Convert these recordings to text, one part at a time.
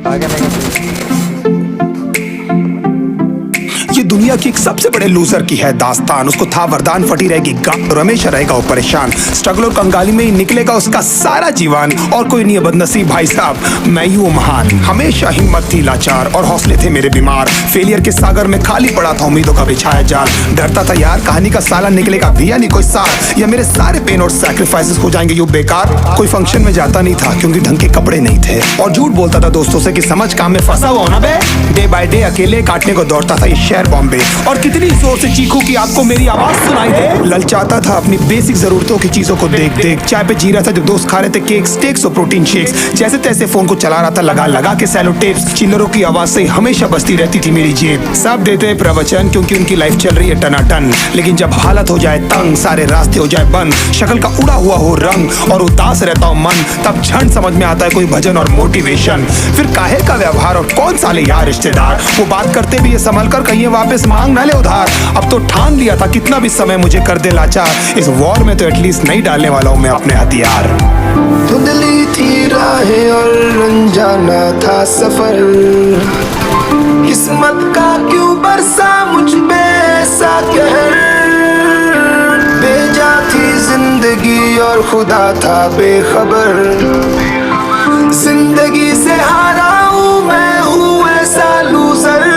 आगे नहीं। ये दुनिया की एक सबसे बड़े लूजर की है दास्तान। उसको था वरदान, फटी रहेगी गांड, हमेशा रहेगा वो परेशान। स्ट्रगल और कंगाली में ही निकलेगा उसका सारा जीवन। और कोई नहीं है बदनसीब भाई साहब, मैं ही हूँ महान। हमेशा हिम्मत थी लाचार और हौसले थे मेरे बीमार। फेलियर के सागर में खाली पड़ा था उम्मीदों का बिछाया जाल। डरता था यार कहानी का साला निकलेगा भी या नहीं कोई साथ, या मेरे सारे पेन और सैक्रिफाइसेस हो जाएंगे यूं बेकार। कोई फंक्शन में जाता नहीं था क्योंकि ढंग के कपड़े नहीं थे, और झूठ बोलता था दोस्तों से कि समझ काम में फंसा हुआ ना बे। डे बाय डे अकेले काटने को दौड़ता था ये शहर बॉम्बे। और कितनी जोर से चीखूं कि आपको मेरी आवाज सुनाई दे। ललचाता था अपनी बेसिक जरूरतों की चीजों को देख देख। चाय पे जी रहा था जब दोस्त खा रहे थे केक, स्टेक्स और प्रोटीन शेक्स। जैसे तैसे फोन को चला रहा था लगा लगा के सैलो टेप्स। चिल्लरों की आवाज से हमेशा बजती रहती थी मेरी जेब। सब देते प्रवचन क्योंकि उनकी लाइफ चल रही है टनाटन, लेकिन जब हालत हो जाए तंग, सारे रास्ते हो जाए बंद, शक्ल का उड़ा हुआ हो रंग और उदास रहता हो मन, तब क्षण समझ में आता है कोई भजन और मोटिवेशन। फिर काहे का व्यवहार और कौन साले यार रिश्तेदार, वो बात करते भी ये संभल कर कहीं वापस मांग ना ले उधार। अब तो ठान लिया था कितना भी समय मुझे कर दे लाचार, इस वॉर में तो एटलीस्ट नहीं डालने वाला हूं मैं अपने हथियार। धुंधली थी राहें और अनजाना था सफर, किस्मत का क्यों बरसा मुझ पे ऐसा कहर। बेजा थी जिंदगी और खुदा था बेखबर, जिंदगी से हारा हूँ मैं, हूँ ऐसा लूजर।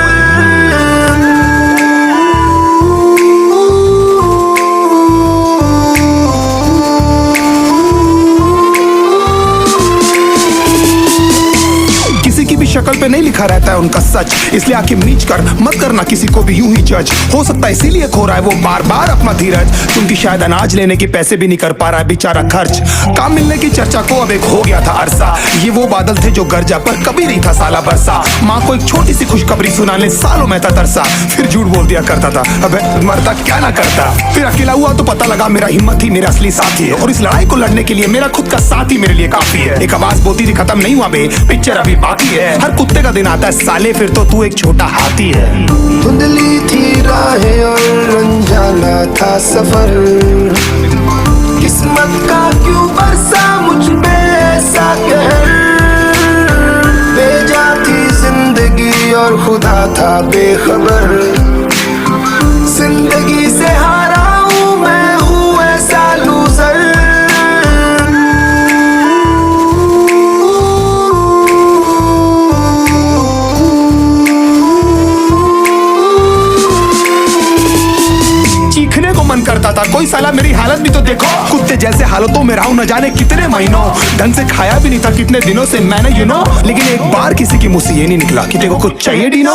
शक्ल पे नहीं लिखा रहता है उनका सच, इसलिए आके मीच कर मत करना किसी को भी यूं ही जज। हो सकता है इसीलिए खो रहा है वो बार बार अपना धीरज, क्योंकि शायद अनाज लेने के पैसे भी नहीं कर पा रहा है बेचारा खर्च। काम मिलने की चर्चा को अब एक हो गया था अरसा, ये वो बादल थे जो गरजा पर कभी नहीं था साला बरसा। माँ को एक छोटी सी खुशखबरी सुनाने सालों में था तरसा, फिर झूठ बोल दिया करता था अबे मरता क्या ना करता। फिर अकेला हुआ तो पता लगा मेरा हिम्मत ही मेरा असली साथी है, और इस लड़ाई को लड़ने के लिए मेरा खुद का साथ ही मेरे लिए काफी है। एक आवाज बोलती थी खत्म नहीं हुआ बे, पिक्चर अभी बाकी है। हर कुत्ते का दिन आता है साले, फिर तो तू एक छोटा हाथी है। धुंधली थी राहें और अनजाना था सफर, किस्मत का क्यों बरसा मुझ पे ऐसा कहर। बेजा थी जिंदगी और खुदा था बेखबर, जिंदगी से हारा हूँ मैं, हूँ ऐसा लूजर। मन करता था कोई साला मेरी हालत भी तो देखो, कुत्ते जैसे हालतों में रहा हूं न जाने कितने महीनों। ढंग से खाया भी नहीं था कितने दिनों से मैंने लेकिन एक बार किसी की मुंह से ये नहीं निकला कि देखो कुछ चाहिए डीनो।